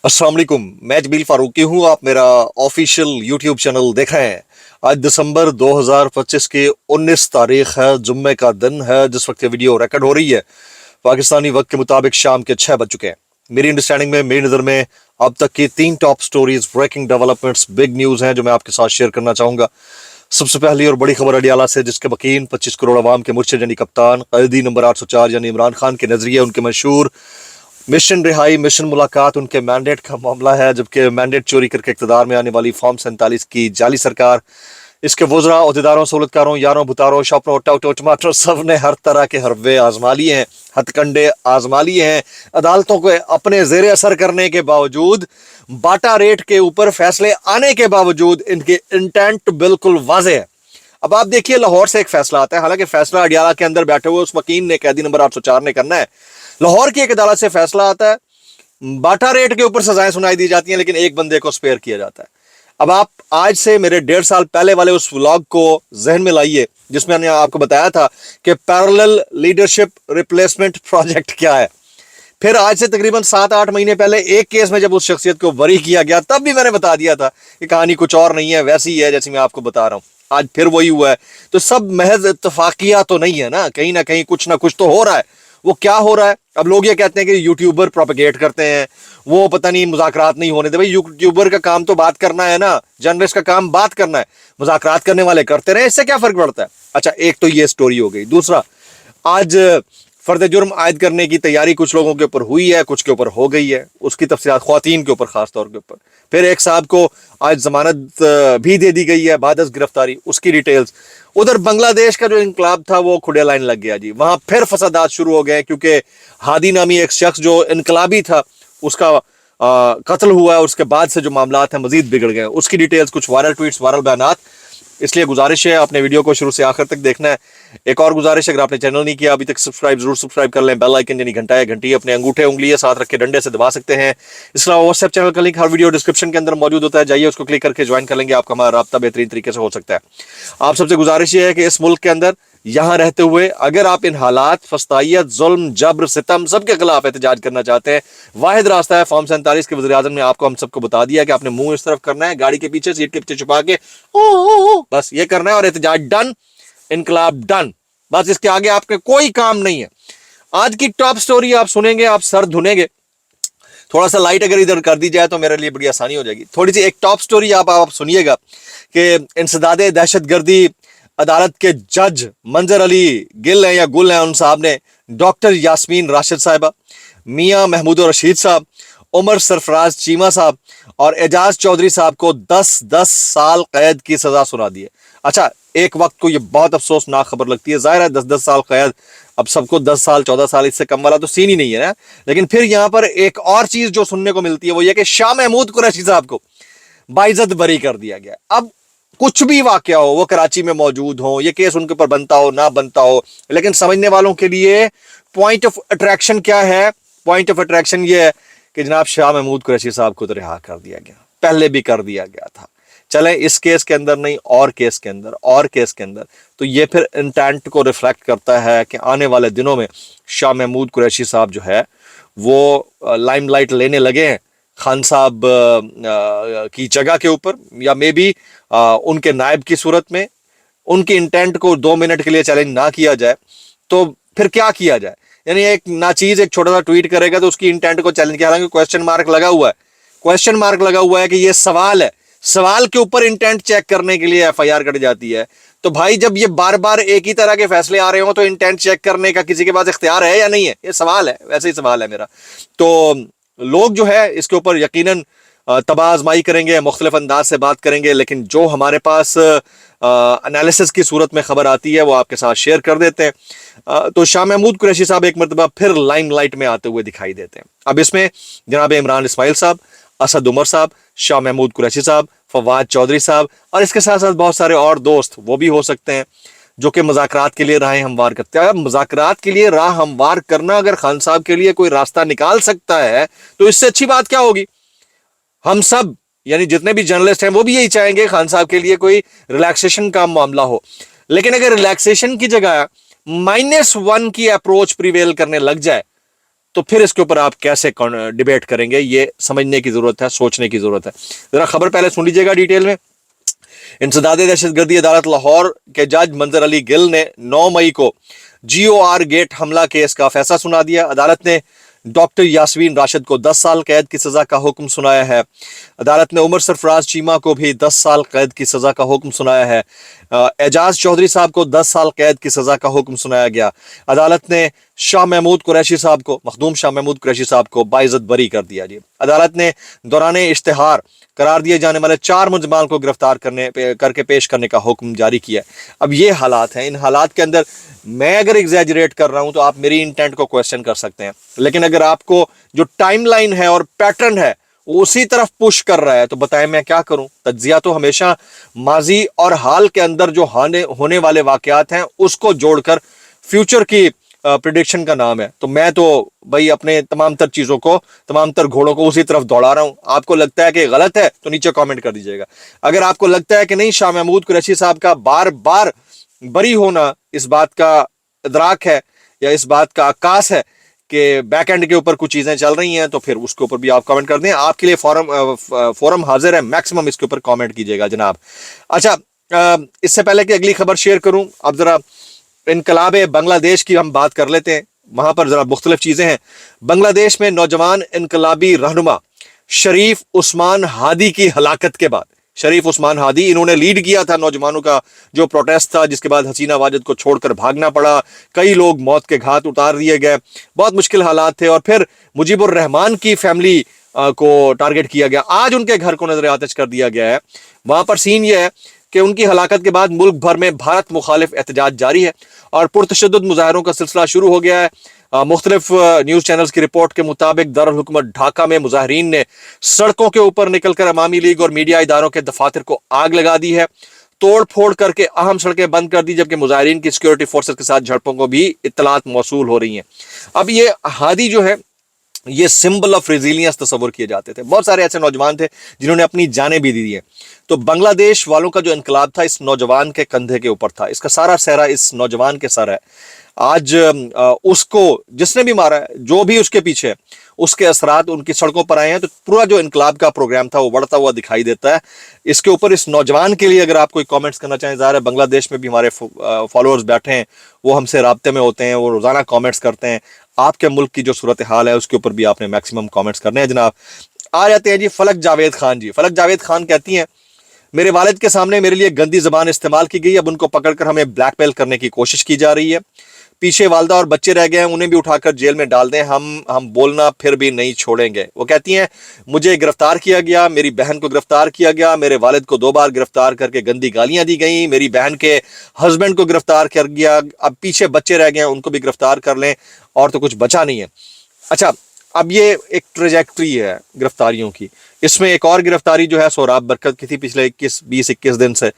अस्सलाम वालेकुम। मैं जमील फारूकी हूँ। आप मेरा ऑफिशियल यूट्यूब चैनल देख रहे हैं। आज दिसंबर 2025 की 19 तारीख है, जुम्मे का दिन है। जिस वक्त ये वीडियो रिकॉर्ड हो रही है पाकिस्तानी वक्त के मुताबिक शाम के 6 बज चुके हैं। मेरी अंडरस्टैंडिंग में, मेरी नज़र में अब तक की 3 top stories, breaking developments, big news हैं जो मैं आपके साथ शेयर करना चाहूँगा। सबसे पहली और बड़ी खबर अडियाला से, जिसके वकील 25 करोड़ अवाम के मुर्शिद यानी कप्तान, कैदी नंबर 804 यानी इमरान खान के नजरिए उनके मशहूर मिशन रिहाई, मिशन मुलाकात, उनके मैंडेट का मामला है। जबकि मैंडेट चोरी करके इक़्तिदार में आने वाली फॉर्म 47 की जाली सरकार, इसके वज़रा, ओहदेदारों, सहूलतकारों, यारों, बुतारों, शॉपरों, टाउटों, टमाटर, सब ने हर तरह के हरबे आजमा लिए हैं, हथकंडे आजमा लिए हैं। अदालतों को अपने जेर असर करने के बावजूद, बाटा रेट के ऊपर फैसले आने के बावजूद इनके इंटेंट बिल्कुल वाज़े है। अब आप देखिए, लाहौर से एक फैसला आता है, हालांकि फैसला अडियाला के अंदर बैठे हुए उस वकील ने, कैदी नंबर 804 ने करना है। लाहौर की एक अदालत से फैसला आता है, बाटा रेट के ऊपर सजाएं सुनाई दी जाती हैं, लेकिन एक बंदे को स्पेयर किया जाता है। अब आप आज से मेरे 1.5 साल पहले वाले उस व्लॉग को जहन में लाइए, जिसमें मैंने आपको बताया था कि पैरेलल लीडरशिप रिप्लेसमेंट प्रोजेक्ट क्या है। फिर आज से तकरीबन 7-8 महीने पहले एक केस में जब उस शख्सियत को बरी किया गया, तब भी मैंने बता दिया था कि कहानी कुछ और नहीं है, वैसी ही है जैसी मैं आपको बता रहा हूं। आज फिर वही हुआ है। तो सब महज इत्तफाकिया तो नहीं है ना कहीं कुछ ना कुछ तो हो रहा है। वो क्या हो रहा है? अब लोग ये कहते हैं कि यूट्यूबर प्रोपेगेट करते हैं, वो पता नहीं मुज़ाकरात नहीं होने दे। भाई, यूट्यूबर का काम तो बात करना है ना, जर्नलिस्ट का काम बात करना है। मुज़ाकरात करने वाले करते रहे, इससे क्या फर्क पड़ता है। अच्छा, एक तो ये स्टोरी हो गई। दूसरा, आज फर्द जुर्म आयद करने की तैयारी कुछ लोगों के ऊपर हुई है, कुछ के ऊपर हो गई है, उसकी तफसीलात, ख्वातीन के ऊपर खास तौर के ऊपर। फिर एक साहब को आज जमानत भी दे दी गई है बाद अज़ गिरफ्तारी, उसकी डिटेल्स। उधर बांग्लादेश का जो इनकलाब था वो खुडे लाइन लग गया जी, वहां फिर फसादात शुरू हो गए, क्योंकि हादी नामी एक शख्स जो इनकलाबी था, उसका कत्ल हुआ है। उसके बाद से जो मामला है मजीद बिगड़ गए, उसकी डिटेल्स, कुछ वायरल ट्वीट्स, वायरल बयानात। इसलिए गुजारिश है, आपने वीडियो को शुरू से आखिर तक देखना है। एक और गुजारिश है, अगर आपने चैनल नहीं किया अभी तक, जरूर सब्सक्राइब कर लें। बेल आइकन यानी घंटा है, घंटी अपने अंगूठे उंगली साथ रख के डंडे से दबा सकते हैं। इसके अलावा व्हाट्सएप चैनल का लिंक हर वीडियो डिस्क्रिप्शन के अंदर मौजूद होता है, जाइए उसको क्लिक करके ज्वाइन कर लेंगे, आपका हमारा राब्ता बेहतरीन तरीके से हो सकता है। आप सबसे गुजारिश ये है कि इस मुल्क के अंदर यहां रहते हुए अगर आप इन हालात, फस्तायत, जुल्म, जब्र, सितम, सबके खिलाफ एहतजाज करना चाहते हैं, वाहिद रास्ता है फॉर्म 47 के वज़ीर आज़म ने आपको, हम सबको बता दिया कि आपने मुंह इस तरफ करना है, गाड़ी के पीछे, सीट के पीछे छुपा के बस ये करना है, और एहतजाज डन, इनकलाब डन। बस इसके आगे आपके कोई काम नहीं है। आज की टॉप स्टोरी आप सुनेंगे, आप सर धुनेंगे। थोड़ा सा लाइट अगर इधर कर दी जाए तो मेरे लिए बड़ी आसानी हो जाएगी। थोड़ी सी एक टॉप स्टोरी आप सुनिएगा कि इंसदादे दहशतगर्दी अदालत के जज मंजर अली गिल हैं या गुल हैं, उन साहब ने डॉक्टर यास्मीन राशिद साहिबा, मियां महमूद रशीद साहब, उमर सरफराज चीमा साहब और एजाज चौधरी साहब को 10-10 साल कैद की सजा सुना दी है। अच्छा, एक वक्त को ये बहुत अफसोसनाक खबर लगती है, जाहिर है 10-10 साल कैद, अब सबको 10 साल 14 साल इससे कम वाला तो सीन ही नहीं है ना। लेकिन फिर यहां पर एक और चीज जो सुनने को मिलती है वो ये कि शाह महमूद कुरैशी साहब को बाइज्जत बरी कर दिया गया। अब कुछ भी वाकया हो, वो कराची में मौजूद हो, ये केस उनके ऊपर बनता हो ना बनता हो, लेकिन समझने वालों के लिए पॉइंट ऑफ अट्रैक्शन क्या है? पॉइंट ऑफ अट्रैक्शन ये है कि जनाब शाह महमूद कुरैशी साहब को तो रिहा कर दिया गया, पहले भी कर दिया गया था। चले इस केस के अंदर नहीं, और केस के अंदर, और केस के अंदर, तो ये फिर इंटेंट को रिफ्लेक्ट करता है कि आने वाले दिनों में शाह महमूद कुरैशी साहब जो है वो लाइमलाइट लेने लगे हैं खान साहब की जगह के ऊपर, या मे बी उनके नायब की सूरत में। उनके इंटेंट को 2 मिनट के लिए चैलेंज ना किया जाए तो फिर क्या किया जाए? यानी एक नाचीज एक छोटा सा ट्वीट करेगा तो उसकी इंटेंट को चैलेंज किया, हालांकि क्वेश्चन मार्क लगा हुआ है, क्वेश्चन मार्क लगा हुआ है कि ये सवाल है, सवाल के ऊपर इंटेंट चेक करने के लिए एफआईआर कट जाती है। तो भाई, जब ये बार बार एक ही तरह के फैसले आ रहे हो तो इंटेंट चेक करने का किसी के पास इख्तियार है या नहीं है? ये सवाल है, वैसे ही सवाल है मेरा। तो लोग जो है इसके ऊपर यकीनन तबाह आजमाई करेंगे, मुख्तलिफ अंदाज से बात करेंगे, लेकिन जो हमारे पास एनालिसिस की सूरत में खबर आती है वो आपके साथ शेयर कर देते हैं। तो शाह महमूद कुरैशी साहब एक मरतबा फिर लाइमलाइट में आते हुए दिखाई देते हैं। अब इसमें जनाब इमरान इस्माइल साहब, असद उमर साहब, शाह महमूद कुरैशी साहब, फवाद चौधरी साहब और इसके साथ साथ बहुत सारे और दोस्त वो भी हो सकते हैं जो कि मुज़ाकरात के लिए राह हमवार करते हैं। मुज़ाकरात के लिए राह हमवार करना अगर खान साहब के लिए कोई रास्ता निकाल सकता है तो इससे अच्छी बात क्या होगी? हम सब यानी जितने भी जर्नलिस्ट हैं वो भी यही चाहेंगे खान साहब के लिए कोई रिलैक्सेशन का मामला हो। लेकिन अगर रिलैक्सेशन की जगह -1 की अप्रोच प्रिवेल करने लग जाए تو پھر اس کے اوپر آپ کیسے ڈیبیٹ کریں گے؟ یہ سمجھنے کی ضرورت ہے، سوچنے کی ضرورت ہے. ذرا خبر پہلے سن لیجیے گا ڈیٹیل میں. انسداد دہشت گردی عدالت لاہور کے جج منظر علی گل نے 9 مئی کو GOR گیٹ حملہ کیس کا فیصلہ سنا دیا. عدالت نے ڈاکٹر یاسمین راشد کو 10 سال قید کی سزا کا حکم سنایا ہے. عدالت نے عمر سرفراز چیمہ کو بھی 10 سال قید کی سزا کا حکم سنایا ہے. اعجاز چودھری صاحب کو 10 سال قید کی سزا کا حکم سنایا گیا. عدالت نے شاہ محمود قریشی صاحب کو، مخدوم شاہ محمود قریشی صاحب کو باعزت بری کر دیا. جی عدالت نے دوران اشتہار قرار دیے جانے والے 4 ملزمان کو گرفتار کر کے پیش کرنے کا حکم جاری کیا. اب یہ حالات ہیں، ان حالات کے اندر میں اگر ایگزیجریٹ کر رہا ہوں تو آپ میری انٹینٹ کو کویسچن کر سکتے ہیں، لیکن اگر آپ کو جو ٹائم لائن ہے اور پیٹرن ہے وہ اسی طرف پش کر رہا ہے تو بتائیں میں کیا کروں؟ تجزیہ تو ہمیشہ ماضی اور حال کے اندر جو ہونے والے واقعات ہیں اس کو جوڑ کر فیوچر کی پریڈکشن کا نام ہے. تو میں تو بھائی اپنے تمام تر چیزوں کو، تمام تر گھوڑوں کو اسی طرف دوڑا رہا ہوں. آپ کو لگتا ہے کہ غلط ہے تو نیچے کامنٹ کر دیجیے گا. اگر آپ کو لگتا ہے کہ نہیں، شاہ محمود قریشی صاحب کا بار بار بری ہونا اس بات کا ادراک ہے یا اس بات کا عکاس ہے کہ بیک اینڈ کے اوپر کچھ چیزیں چل رہی ہیں، تو پھر اس کے اوپر بھی آپ کامنٹ کر دیں. آپ کے لیے فورم حاضر ہے، میکسیمم اس کے اوپر کامنٹ کیجیے گا جناب. اچھا، اس سے پہلے کہ اگلی خبر شیئر کروں، اب ذرا انقلاب بنگلہ دیش کی ہم بات کر لیتے ہیں. وہاں پر ذرا مختلف چیزیں ہیں. بنگلہ دیش میں نوجوان انقلابی رہنما شریف عثمان ہادی کی ہلاکت کے بعد، شریف عثمان ہادی انہوں نے لیڈ کیا تھا نوجوانوں کا جو پروٹیسٹ تھا، جس کے بعد حسینہ واجد کو چھوڑ کر بھاگنا پڑا، کئی لوگ موت کے گھاٹ اتار دیے گئے، بہت مشکل حالات تھے. اور پھر مجیب الرحمان کی فیملی کو ٹارگٹ کیا گیا. آج ان کے گھر کو نظر آتش کر دیا گیا ہے. وہاں پر سین یہ ہے کہ ان کی ہلاکت کے بعد ملک بھر میں بھارت مخالف احتجاج جاری ہے اور پرتشدد مظاہروں کا سلسلہ شروع ہو گیا ہے. مختلف نیوز چینلز کی رپورٹ کے مطابق دارالحکومت ڈھاکہ میں مظاہرین نے سڑکوں کے اوپر نکل کر عوامی لیگ اور میڈیا اداروں کے دفاتر کو آگ لگا دی ہے، توڑ پھوڑ کر کے اہم سڑکیں بند کر دی، جبکہ مظاہرین کی سیکورٹی فورسز کے ساتھ جھڑپوں کو بھی اطلاعات موصول ہو رہی ہیں. اب یہ ہادی جو ہے یہ سمبل آف ریزیلینس تصور کیے جاتے تھے. بہت سارے ایسے نوجوان تھے جنہوں نے اپنی جانیں بھی دی ہیں. تو بنگلہ دیش والوں کا جو انقلاب تھا اس نوجوان کے کندھے کے اوپر تھا، اس کا سارا سہرا اس نوجوان کے سر ہے. آج اس کو جس نے بھی مارا ہے، جو بھی اس کے پیچھے، اس کے اثرات ان کی سڑکوں پر آئے ہیں. تو پورا جو انقلاب کا پروگرام تھا وہ بڑھتا ہوا دکھائی دیتا ہے. اس کے اوپر اس نوجوان کے لیے اگر آپ کوئی کامنٹس کرنا چاہیں، ظاہر ہے بنگلہ دیش میں بھی ہمارے فالوورز بیٹھے ہیں، وہ ہم سے رابطے میں ہوتے ہیں، وہ روزانہ کامنٹس کرتے ہیں. آپ کے ملک کی جو صورتحال ہے اس کے اوپر بھی آپ نے میکسیمم کامنٹس کرنے ہیں جناب. آ جاتے ہیں جی فلک جاوید خان. جی فلک جاوید خان کہتی ہیں میرے والد کے سامنے میرے لیے گندی زبان استعمال کی گئی، اب ان کو پکڑ کر ہمیں بلیک میل کرنے کی کوشش کی جا رہی ہے. پیچھے والدہ اور بچے رہ گئے ہیں، انہیں بھی اٹھا کر جیل میں ڈال دیں، ہم بولنا پھر بھی نہیں چھوڑیں گے. وہ کہتی ہیں مجھے گرفتار کیا گیا، میری بہن کو گرفتار کیا گیا، میرے والد کو 2 بار گرفتار کر کے گندی گالیاں دی گئیں، میری بہن کے ہسبینڈ کو گرفتار کر گیا، اب پیچھے بچے رہ گئے ہیں ان کو بھی گرفتار کر لیں اور تو کچھ بچا نہیں ہے. اچھا، اب یہ ایک ٹریجیکٹری ہے گرفتاریوں کی. اس میں ایک اور گرفتاری جو ہے سوراب برکت کی تھی پچھلے 20-21 دن سے.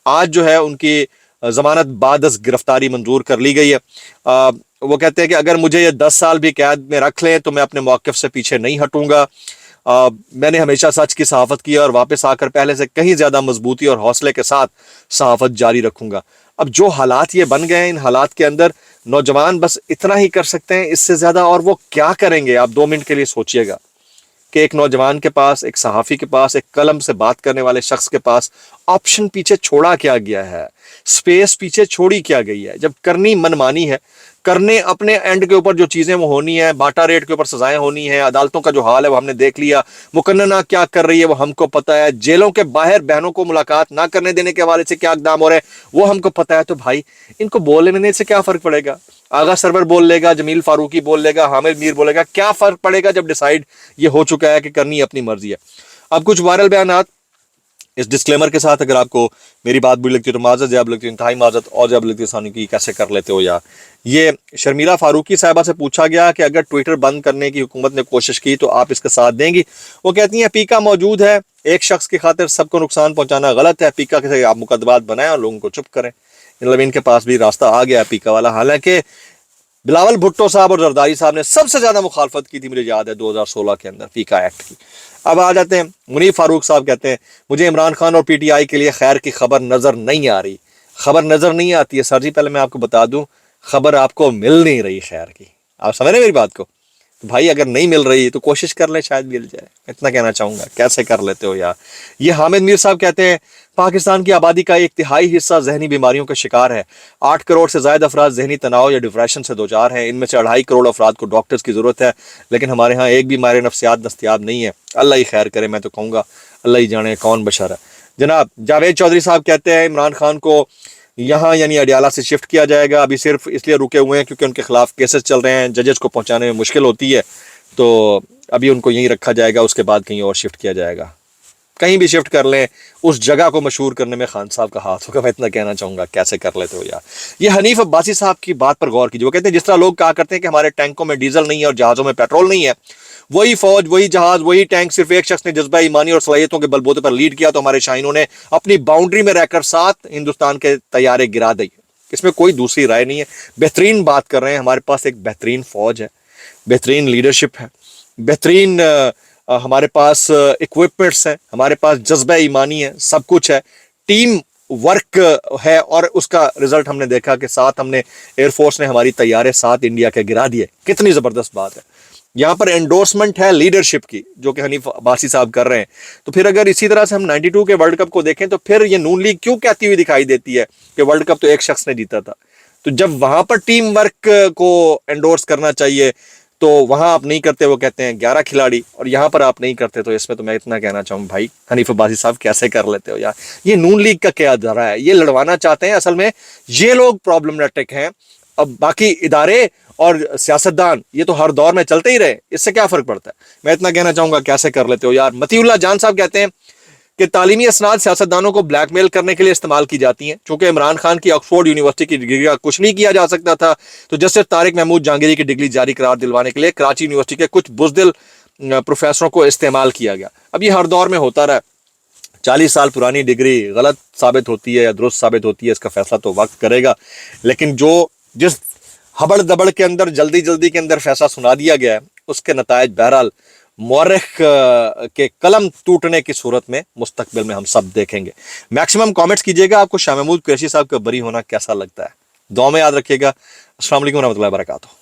آج جو ہے ان کی ضمانت بعد از گرفتاری منظور کر لی گئی ہے. وہ کہتے ہیں کہ اگر مجھے یہ 10 سال بھی قید میں رکھ لیں تو میں اپنے موقف سے پیچھے نہیں ہٹوں گا. میں نے ہمیشہ سچ کی صحافت کی اور واپس آ کر پہلے سے کہیں زیادہ مضبوطی اور حوصلے کے ساتھ صحافت جاری رکھوں گا. اب جو حالات یہ بن گئے ہیں، ان حالات کے اندر نوجوان بس اتنا ہی کر سکتے ہیں، اس سے زیادہ اور وہ کیا کریں گے؟ آپ 2 منٹ کے لیے سوچئے گا کہ ایک نوجوان کے پاس، ایک صحافی کے پاس، ایک قلم سے بات کرنے والے شخص کے پاس آپشن پیچھے چھوڑا کیا گیا ہے، سپیس پیچھے چھوڑی کیا گئی ہے. جب کرنی منمانی ہے، کرنے اپنے اینڈ کے اوپر جو چیزیں وہ ہونی ہیں، باٹا ریٹ کے اوپر سزائیں ہونی ہیں، عدالتوں کا جو حال ہے وہ ہم نے دیکھ لیا، مقننہ کیا کر رہی ہے وہ ہم کو پتہ ہے، جیلوں کے باہر بہنوں کو ملاقات نہ کرنے دینے کے حوالے سے کیا اقدام ہو رہے ہیں وہ ہم کو پتہ ہے. تو بھائی ان کو بولنے سے کیا فرق پڑے گا؟ آغا سرور بول لے گا، جمیل فاروقی بول لے گا، حامد میر بولے گا، کیا فرق پڑے گا جب ڈیسائیڈ یہ ہو چکا ہے کہ کرنی اپنی مرضی ہے. اب کچھ وائرل بیانات اس ڈسکلیمر کے ساتھ، اگر آپ کو میری بات بری لگتی ہے تو معذرت، جب لگتی ہے انتہائی معذرت، اور جب لگتی ہے ثانی کی کیسے کر لیتے ہو یار. یہ شرمیلا فاروقی صاحبہ سے پوچھا گیا کہ اگر ٹویٹر بند کرنے کی حکومت نے کوشش کی تو آپ اس کے ساتھ دیں گی؟ وہ کہتی ہیں پیکا موجود ہے، ایک شخص کی خاطر سب کو نقصان پہنچانا غلط ہے، پیکا کے آپ مقدمات بنائیں اور لوگوں کو چپ کریں. مطلب ان کے پاس بھی راستہ آ گیا پیکا والا. حالانکہ بلاول بھٹو صاحب اور زرداری صاحب نے سب سے زیادہ مخالفت کی تھی، مجھے یاد ہے 2016 کے اندر فیکا ایکٹ کی. اب آ جاتے ہیں منیف فاروق صاحب کہتے ہیں مجھے عمران خان اور پی ٹی آئی کے لیے خیر کی خبر نظر نہیں آ رہی. خبر نظر نہیں آتی ہے سر جی، پہلے میں آپ کو بتا دوں خبر آپ کو مل نہیں رہی خیر کی. آپ سمجھ رہے ہیں میری بات کو؟ भाई अगर नहीं मिल रही तो कोशिश कर ले, शायद मिल जाए, इतना कहना चाहूंगा। कैसे कर लेते हो यार। ये हामिद मीर साहब कहते हैं पाकिस्तान की आबादी का 1/3 हिस्सा जहनी बीमारियों का शिकार है। 8 करोड़ से ज्यादा अफराद जहनी तनाव या डिप्रेशन से दोचार हैं। इनमें से 2.5 करोड़ अफराद को डॉक्टर्स की जरूरत है, लेकिन हमारे यहाँ एक भी माहिर नफ्सियात दस्तयाब नहीं है। अल्लाह ही खैर करे, मैं तो कहूँगा अल्लाह ही जाने कौन बशर है। जनाब जावेद चौधरी साहब कहते हैं इमरान खान को यहाँ यानी अडियाला से शिफ्ट किया जाएगा। अभी सिर्फ इसलिए रुके हुए हैं क्योंकि उनके खिलाफ केसेस चल रहे हैं, जजेस को पहुंचाने में मुश्किल होती है, तो अभी उनको यहीं रखा जाएगा, उसके बाद कहीं और शिफ्ट किया जाएगा। कहीं भी शिफ्ट कर लें, उस जगह को मशहूर करने में खान साहब का हाथ होगा, मैं इतना कहना चाहूँगा। कैसे कर लेते हो यार। ये हनीफ अब्बासी साहब की बात पर गौर कीजिए। वो कहते हैं जिस तरह लोग कहा करते हैं कि हमारे टैंकों में डीजल नहीं है और जहाज़ों में पेट्रोल नहीं है, वही फौज, वही जहाज, वही टैंक सिर्फ एक शख्स ने जज्बा ईमानी और सलाहियतों के बलबूते पर लीड किया तो हमारे शाहीनों ने अपनी बाउंड्री में रहकर 7 हिंदुस्तान के तैयारे गिरा दिए। इसमें कोई दूसरी राय नहीं है। बेहतरीन बात कर रहे हैं। हमारे पास एक बेहतरीन फौज है, बेहतरीन लीडरशिप है, बेहतरीन हमारे पास इक्विपमेंट्स हैं, हमारे पास जज्बा ईमानी है, सब कुछ है, टीम वर्क है, और उसका रिजल्ट हमने देखा कि 7 हमने एयरफोर्स ने हमारी तैयारे 7 इंडिया के गिरा दिए। कितनी जबरदस्त बात है। यहाँ पर एंडोर्समेंट है लीडरशिप की, जो कि हनीफ अब्बासी साहब कर रहे हैं। तो फिर अगर इसी तरह से हम 92 के वर्ल्ड कप को देखें तो फिर ये नून लीग क्यों कहती हुई दिखाई देती है कि वर्ल्ड कप तो एक शख्स ने जीता था। तो जब वहां पर टीम वर्क को एंडोर्स करना चाहिए तो वहां आप नहीं करते, वो कहते हैं 11 खिलाड़ी, और यहाँ पर आप नहीं करते। तो इसमें तो मैं इतना कहना चाहूँ भाई हनीफ अब्बासी साहब कैसे कर लेते हो यार। ये नून लीग का क्या धरा है, ये लड़वाना चाहते हैं। असल में ये लोग प्रॉब्लमेटिक हैं। अब बाकी इदारे और सियासतदान ये तो हर दौर में चलते ही रहे, इससे क्या फर्क पड़ता है। मैं इतना कहना चाहूंगा कैसे कर लेते हो यार। मतीउल्लाह जान साहब कहते हैं कि तालीमी असनाद सियासतदानों को ब्लैकमेल करने के लिए इस्तेमाल की जाती हैं। चूंकि इमरान खान की ऑक्सफोर्ड यूनिवर्सिटी की डिग्री का कुछ नहीं किया जा सकता था, तो जस्टिस तारिक महमूद जहांगीरी की डिग्री जारी करार दिलवाने के लिए कराची यूनिवर्सिटी के कुछ बुजदिल प्रोफेसरों को इस्तेमाल किया गया। अब ये हर दौर में होता रहा। 40 साल पुरानी डिग्री गलत साबित होती है या दुरुस्त साबित होती है, इसका फैसला तो वक्त करेगा। लेकिन जिस हबड़ दबड़ के अंदर जल्दी जल्दी के अंदर फैसला सुना दिया गया है, उसके नतायज बहरहाल मौरख के कलम टूटने की सूरत में मुस्तकबिल में हम सब देखेंगे। मैक्सिमम कमेंट्स कीजिएगा आपको शाह महमूद कुरैशी साहब का बरी होना कैसा लगता है। दुआ में याद रखिएगा। अस्सलाम वालेकुम रहमतुल्लाहि व बरकातुहू।